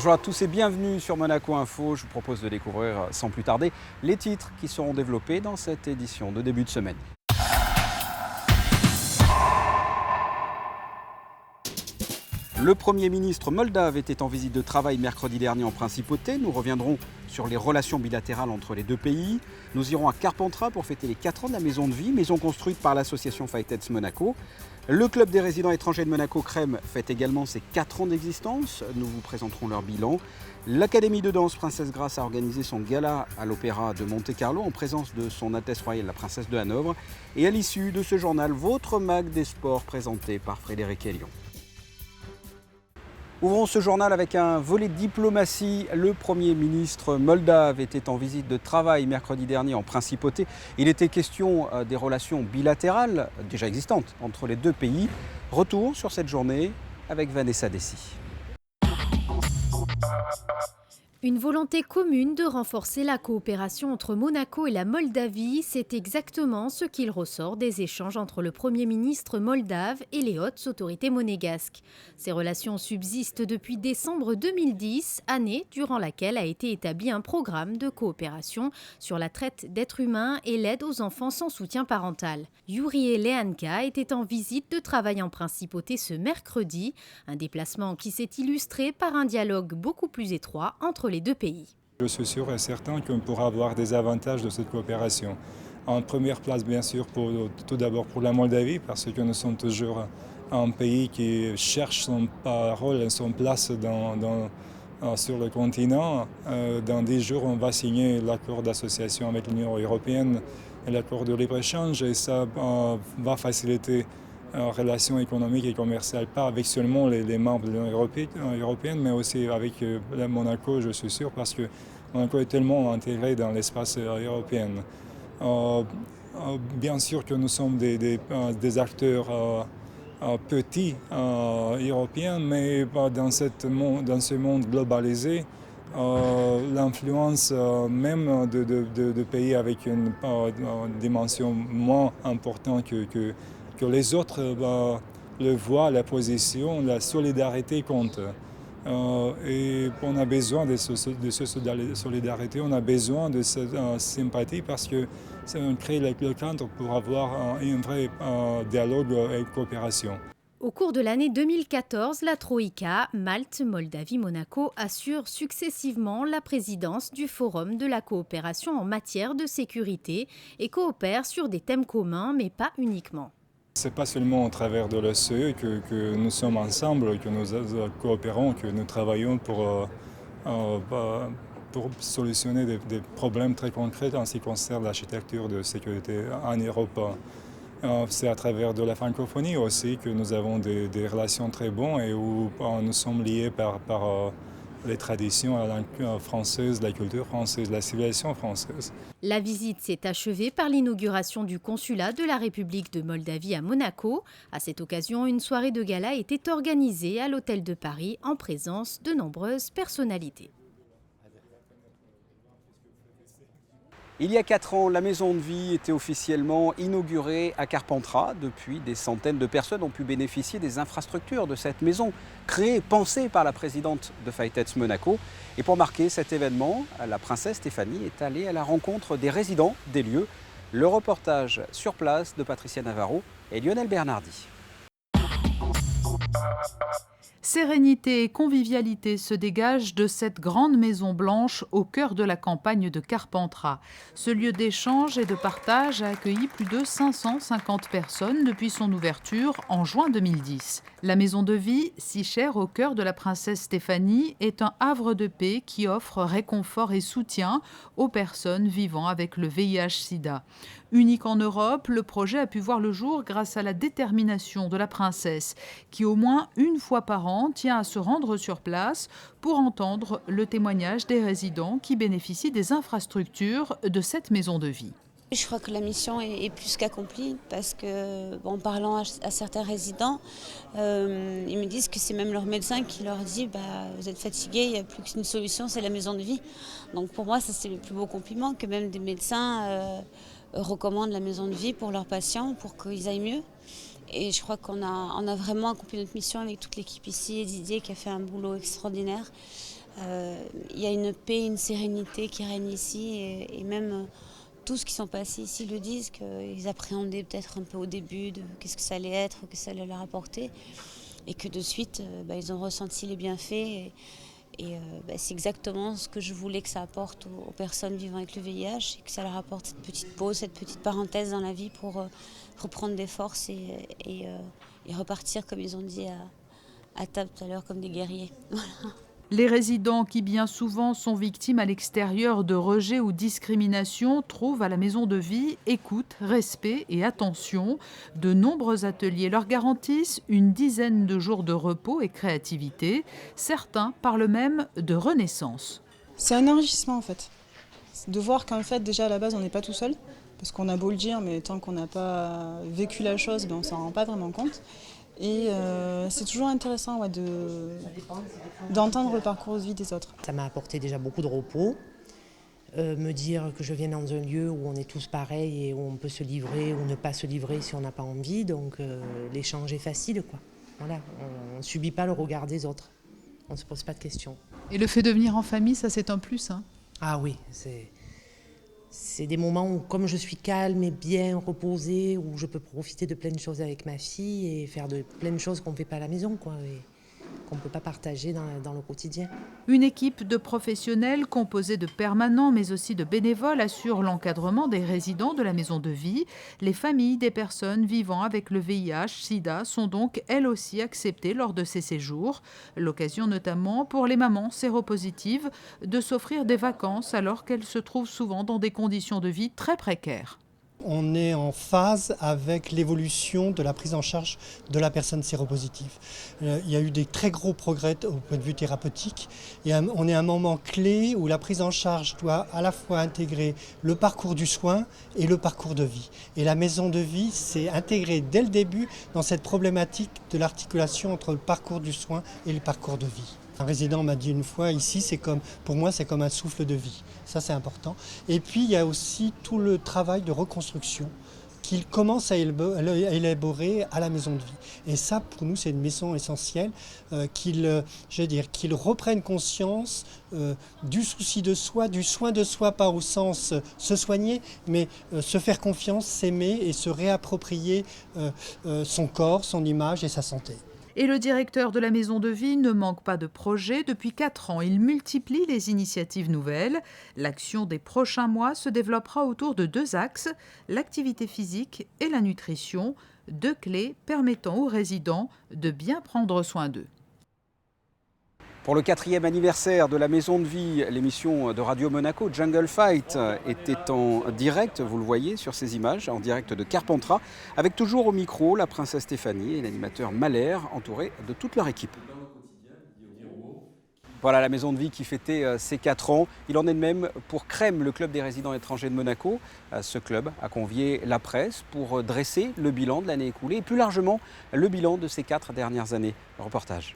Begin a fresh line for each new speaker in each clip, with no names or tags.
Bonjour à tous et bienvenue sur Monaco Info. Je vous propose de découvrir sans plus tarder les titres qui seront développés dans cette édition de début de semaine. Le Premier ministre moldave était en visite de travail mercredi dernier en Principauté. Nous reviendrons sur les relations bilatérales entre les deux pays. Nous irons à Carpentras pour fêter les 4 ans de la Maison de Vie, maison construite par l'association Fightets Monaco. Le club des résidents étrangers de Monaco, Crème, fête également ses 4 ans d'existence. Nous vous présenterons leur bilan. L'Académie de danse Princesse Grace a organisé son gala à l'Opéra de Monte-Carlo en présence de son Altesse Royale la Princesse de Hanovre. Et à l'issue de ce journal, votre mag des sports présenté par Frédéric Elion. Ouvrons ce journal avec un volet diplomatie. Le Premier ministre moldave était en visite de travail mercredi dernier en Principauté. Il était question des relations bilatérales déjà existantes entre les deux pays. Retour sur cette journée avec Vanessa Dessy.
Une volonté commune de renforcer la coopération entre Monaco et la Moldavie, c'est exactement ce qu'il ressort des échanges entre le Premier ministre moldave et les hautes autorités monégasques. Ces relations subsistent depuis décembre 2010, année durant laquelle a été établi un programme de coopération sur la traite d'êtres humains et l'aide aux enfants sans soutien parental. Yuri Leanka était en visite de travail en Principauté ce mercredi, un déplacement qui s'est illustré par un dialogue beaucoup plus étroit entre les deux pays.
Je suis sûr et certain qu'on pourra avoir des avantages de cette coopération. En première place, bien sûr, tout d'abord pour la Moldavie, parce que nous sommes toujours un pays qui cherche son rôle et son place sur le continent. Dans 10 jours, on va signer l'accord d'association avec l'Union européenne et l'accord de libre-échange, et ça va faciliter relations économiques et commerciales, pas avec seulement les membres de l'Union européenne, mais aussi avec Monaco, je suis sûr, parce que Monaco est tellement intégré dans l'espace européen. Bien sûr que nous sommes des acteurs petits européens, mais dans ce monde globalisé, l'influence même de pays avec une dimension moins importante que les autres le voient, la position, la solidarité compte. Et on a besoin de cette solidarité, on a besoin de cette sympathie parce que ça crée le cadre pour avoir un vrai dialogue et coopération.
Au cours de l'année 2014, la Troïka, Malte, Moldavie, Monaco assure successivement la présidence du Forum de la coopération en matière de sécurité et coopère sur des thèmes communs, mais pas uniquement.
Ce n'est pas seulement au travers de l'OSCE que nous sommes ensemble, que nous coopérons, que nous travaillons pour solutionner des problèmes très concrets en ce qui concerne l'architecture de sécurité en Europe. C'est à travers de la francophonie aussi que nous avons des relations très bonnes et où nous sommes liés par les traditions, la langue française, la culture française, la civilisation française.
La visite s'est achevée par l'inauguration du consulat de la République de Moldavie à Monaco. À cette occasion, une soirée de gala était organisée à l'Hôtel de Paris en présence de nombreuses personnalités.
Il y a 4 ans, la Maison de Vie était officiellement inaugurée à Carpentras. Depuis, des centaines de personnes ont pu bénéficier des infrastructures de cette maison, créée, pensée par la présidente de Fightets Monaco. Et pour marquer cet événement, la princesse Stéphanie est allée à la rencontre des résidents des lieux. Le reportage sur place de Patricia Navarro et Lionel Bernardi.
Sérénité et convivialité se dégagent de cette grande maison blanche au cœur de la campagne de Carpentras. Ce lieu d'échange et de partage a accueilli plus de 550 personnes depuis son ouverture en juin 2010. La maison de vie, si chère au cœur de la princesse Stéphanie, est un havre de paix qui offre réconfort et soutien aux personnes vivant avec le VIH-Sida. Unique en Europe, le projet a pu voir le jour grâce à la détermination de la princesse, qui au moins une fois par an tient à se rendre sur place pour entendre le témoignage des résidents qui bénéficient des infrastructures de cette maison de vie.
Je crois que la mission est plus qu'accomplie parce que, en parlant à certains résidents, ils me disent que c'est même leur médecin qui leur dit vous êtes fatigués, il n'y a plus qu'une solution, c'est la maison de vie. Donc pour moi, ça c'est le plus beau compliment que même des médecins recommandent la maison de vie pour leurs patients, pour qu'ils aillent mieux. Et je crois qu'on a vraiment accompli notre mission avec toute l'équipe ici et Didier qui a fait un boulot extraordinaire. Il y a une paix, une sérénité qui règne ici et même tous qui sont passés ici le disent qu'ils appréhendaient peut-être un peu au début de qu'est-ce que ça allait être, que ça allait leur apporter et que de suite ils ont ressenti les bienfaits et c'est exactement ce que je voulais que ça apporte aux personnes vivant avec le VIH et que ça leur apporte cette petite pause, cette petite parenthèse dans la vie pour reprendre des forces et repartir, comme ils ont dit à table tout à l'heure, comme des guerriers.
Les résidents qui bien souvent sont victimes à l'extérieur de rejet ou discrimination trouvent à la maison de vie écoute, respect et attention. De nombreux ateliers leur garantissent une dizaine de jours de repos et créativité. Certains parlent même de renaissance.
C'est un enrichissement en fait. De voir qu'en fait déjà à la base on n'est pas tout seul. Parce qu'on a beau le dire, mais tant qu'on n'a pas vécu la chose, on ne s'en rend pas vraiment compte. Et c'est toujours intéressant d'entendre le parcours de vie des autres.
Ça m'a apporté déjà beaucoup de repos. Me dire que je viens dans un lieu où on est tous pareils et où on peut se livrer ou ne pas se livrer si on n'a pas envie. Donc l'échange est facile, quoi. Voilà, on ne subit pas le regard des autres. On ne se pose pas de questions.
Et le fait de venir en famille, ça c'est un plus, hein.
Ah oui, c'est des moments où, comme je suis calme et bien reposée, où je peux profiter de plein de choses avec ma fille et faire de plein de choses qu'on ne fait pas à la maison, quoi, et qu'on ne peut pas partager dans le quotidien.
Une équipe de professionnels composée de permanents mais aussi de bénévoles assure l'encadrement des résidents de la maison de vie. Les familles des personnes vivant avec le VIH/SIDA sont donc elles aussi acceptées lors de ces séjours. L'occasion notamment pour les mamans séropositives de s'offrir des vacances alors qu'elles se trouvent souvent dans des conditions de vie très précaires.
On est en phase avec l'évolution de la prise en charge de la personne séropositive. Il y a eu des très gros progrès au point de vue thérapeutique et on est à un moment clé où la prise en charge doit à la fois intégrer le parcours du soin et le parcours de vie. Et la maison de vie s'est intégrée dès le début dans cette problématique de l'articulation entre le parcours du soin et le parcours de vie. Un résident m'a dit une fois, ici, pour moi, c'est comme un souffle de vie. Ça, c'est important. Et puis, il y a aussi tout le travail de reconstruction qu'il commence à élaborer à la maison de vie. Et ça, pour nous, c'est une maison essentielle, qu'ils reprennent conscience du souci de soi, du soin de soi, pas au sens se soigner, mais se faire confiance, s'aimer et se réapproprier son corps, son image et sa santé.
Et le directeur de la maison de vie ne manque pas de projets. Depuis 4 ans, il multiplie les initiatives nouvelles. L'action des prochains mois se développera autour de 2 axes, l'activité physique et la nutrition, 2 clés permettant aux résidents de bien prendre soin d'eux.
Pour le 4e anniversaire de la Maison de Vie, l'émission de Radio Monaco Jungle Fight était en direct, vous le voyez sur ces images, en direct de Carpentras, avec toujours au micro la princesse Stéphanie et l'animateur Mahler, entourés de toute leur équipe. Voilà la Maison de Vie qui fêtait ses 4 ans. Il en est de même pour CREM, le club des résidents étrangers de Monaco. Ce club a convié la presse pour dresser le bilan de l'année écoulée et plus largement le bilan de ces 4 dernières années. Le reportage.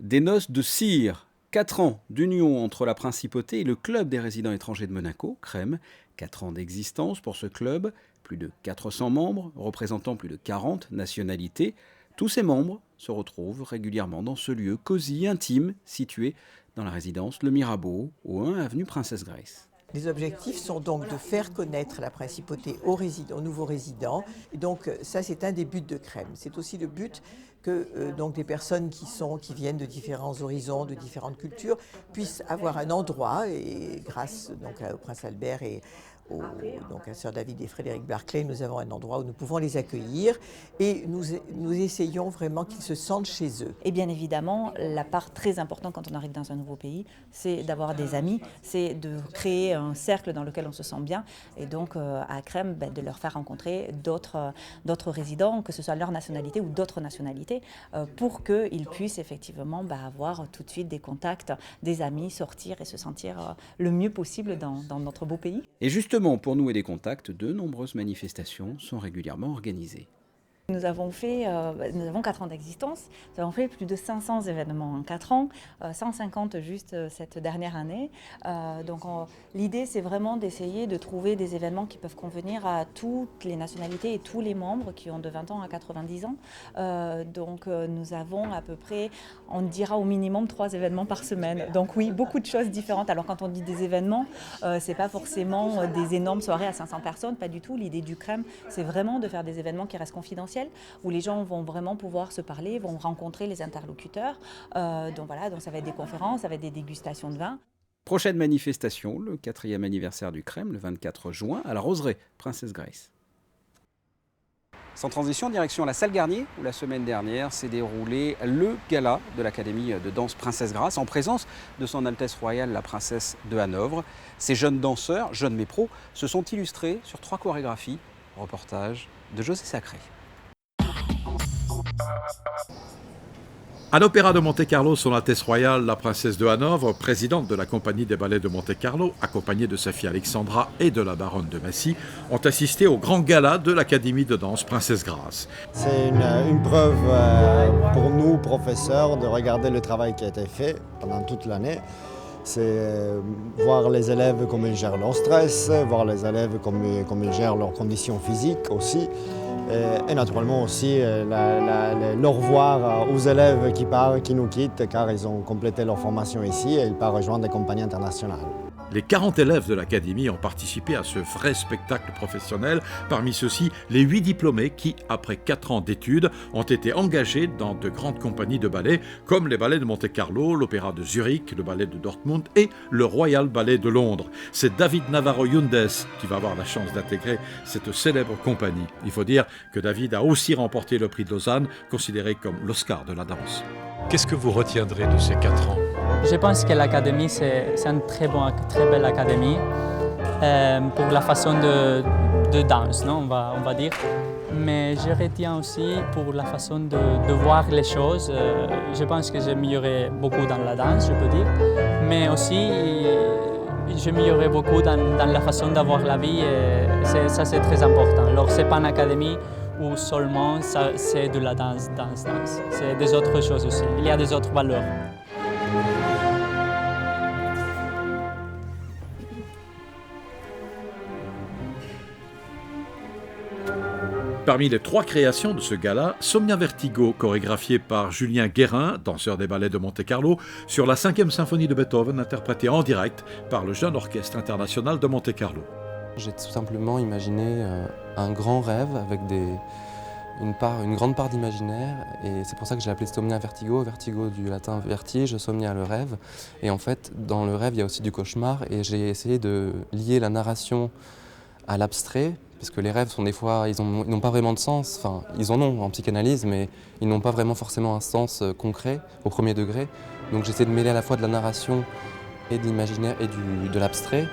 Des noces de cire, 4 ans d'union entre la principauté et le club des résidents étrangers de Monaco, CREM. 4 ans d'existence pour ce club, plus de 400 membres, représentant plus de 40 nationalités. Tous ces membres se retrouvent régulièrement dans ce lieu cosy, intime, situé dans la résidence Le Mirabeau, au 1 avenue Princesse Grace.
Les objectifs sont donc de faire connaître la principauté aux nouveaux résidents. Et donc ça, c'est un des buts de CREM. C'est aussi le but que donc des personnes qui viennent de différents horizons, de différentes cultures, puissent avoir un endroit, et grâce donc, au Prince Albert et donc à Sir David et Frédéric Barclay, nous avons un endroit où nous pouvons les accueillir et nous essayons vraiment qu'ils se sentent chez eux.
Et bien évidemment, la part très importante quand on arrive dans un nouveau pays, c'est d'avoir des amis, c'est de créer un cercle dans lequel on se sent bien et donc à CREM, de leur faire rencontrer d'autres résidents, que ce soit leur nationalité ou d'autres nationalités, pour qu'ils puissent effectivement avoir tout de suite des contacts, des amis, sortir et se sentir le mieux possible dans notre beau pays.
Et justement, pour nouer des contacts, de nombreuses manifestations sont régulièrement organisées.
Nous avons 4 ans d'existence, nous avons fait plus de 500 événements en 4 ans, 150 juste cette dernière année. L'idée, c'est vraiment d'essayer de trouver des événements qui peuvent convenir à toutes les nationalités et tous les membres qui ont de 20 ans à 90 ans. Nous avons à peu près, on dira au minimum 3 événements par semaine. Donc oui, beaucoup de choses différentes. Alors quand on dit des événements, c'est pas forcément des énormes soirées à 500 personnes, pas du tout. L'idée du Crème, c'est vraiment de faire des événements qui restent confidentiels, où les gens vont vraiment pouvoir se parler, vont rencontrer les interlocuteurs. Donc ça va être des conférences, ça va être des dégustations de vin.
Prochaine manifestation, le 4e anniversaire du Crème, le 24 juin, à la Roseraie, Princess Grace. Sans transition, direction la salle Garnier, où la semaine dernière s'est déroulé le gala de l'Académie de danse Princess Grace, en présence de son Altesse Royale la Princesse de Hanovre. Ces jeunes danseurs, jeunes mais pros, se sont illustrés sur 3 chorégraphies. Reportage de José Sacré.
À l'Opéra de Monte-Carlo, son Altesse Royale, la Princesse de Hanovre, présidente de la Compagnie des Ballets de Monte-Carlo, accompagnée de sa fille Alexandra et de la Baronne de Massy, ont assisté au grand gala de l'Académie de danse Princess Grace.
C'est une preuve pour nous, professeurs, de regarder le travail qui a été fait pendant toute l'année. C'est voir les élèves comment ils gèrent leur stress, voir les élèves comment ils gèrent leurs conditions physiques aussi. Et naturellement aussi le revoir aux élèves qui partent, qui nous quittent, car ils ont complété leur formation ici et ils partent rejoindre des compagnies internationales.
Les 40 élèves de l'Académie ont participé à ce vrai spectacle professionnel. Parmi ceux-ci, les 8 diplômés qui, après 4 ans d'études, ont été engagés dans de grandes compagnies de ballet, comme les ballets de Monte-Carlo, l'Opéra de Zurich, le ballet de Dortmund et le Royal Ballet de Londres. C'est David Navarro-Yundes qui va avoir la chance d'intégrer cette célèbre compagnie. Il faut dire que David a aussi remporté le prix de Lausanne, considéré comme l'Oscar de la danse.
Qu'est-ce que vous retiendrez de ces 4 ans ?
Je pense que l'académie, c'est une très belle académie pour la façon de danse, non, on va dire. Mais je retiens aussi pour la façon de voir les choses. Je pense que j'ai amélioré beaucoup dans la danse, je peux dire. Mais aussi, j'ai amélioré beaucoup dans la façon d'avoir la vie. Et ça, c'est très important. Alors, ce n'est pas une académie où seulement c'est de la danse. C'est des autres choses aussi. Il y a des autres valeurs.
Parmi les 3 créations de ce gala, Somnia Vertigo, chorégraphiée par Julien Guérin, danseur des ballets de Monte-Carlo, sur la 5e symphonie de Beethoven, interprétée en direct par le jeune orchestre international de Monte-Carlo.
J'ai tout simplement imaginé un grand rêve avec une grande part d'imaginaire, et c'est pour ça que j'ai appelé Somnia Vertigo, vertigo du latin vertige, somnia le rêve. Et en fait, dans le rêve, il y a aussi du cauchemar, et j'ai essayé de lier la narration à l'abstrait, parce que les rêves sont des fois, ils n'ont pas vraiment de sens, enfin ils en ont en psychanalyse, mais ils n'ont pas vraiment forcément un sens concret au premier degré. Donc j'essaie de mêler à la fois de la narration et de l'imaginaire et de l'abstrait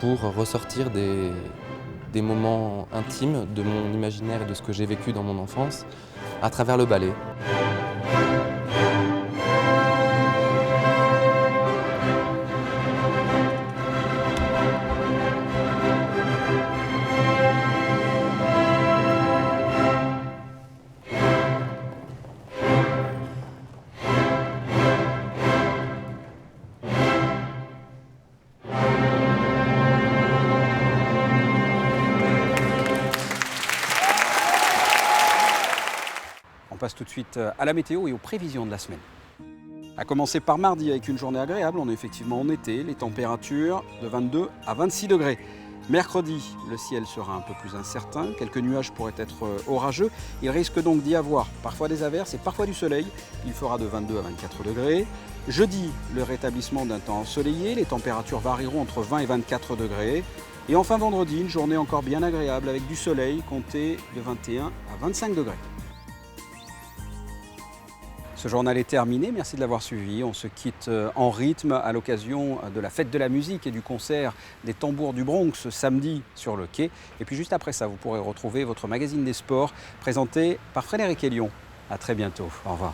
pour ressortir des moments intimes de mon imaginaire et de ce que j'ai vécu dans mon enfance à travers le ballet.
On passe tout de suite à la météo et aux prévisions de la semaine. À commencer par mardi avec une journée agréable, on est effectivement en été, les températures de 22 à 26 degrés. Mercredi, le ciel sera un peu plus incertain, quelques nuages pourraient être orageux. Il risque donc d'y avoir parfois des averses et parfois du soleil. Il fera de 22 à 24 degrés. Jeudi, le rétablissement d'un temps ensoleillé, les températures varieront entre 20 et 24 degrés. Et enfin vendredi, une journée encore bien agréable avec du soleil, comptez de 21 à 25 degrés. Ce journal est terminé, merci de l'avoir suivi. On se quitte en rythme à l'occasion de la fête de la musique et du concert des Tambours du Bronx samedi sur le quai. Et puis juste après ça, vous pourrez retrouver votre magazine des sports présenté par Frédéric Elion. À très bientôt, au revoir.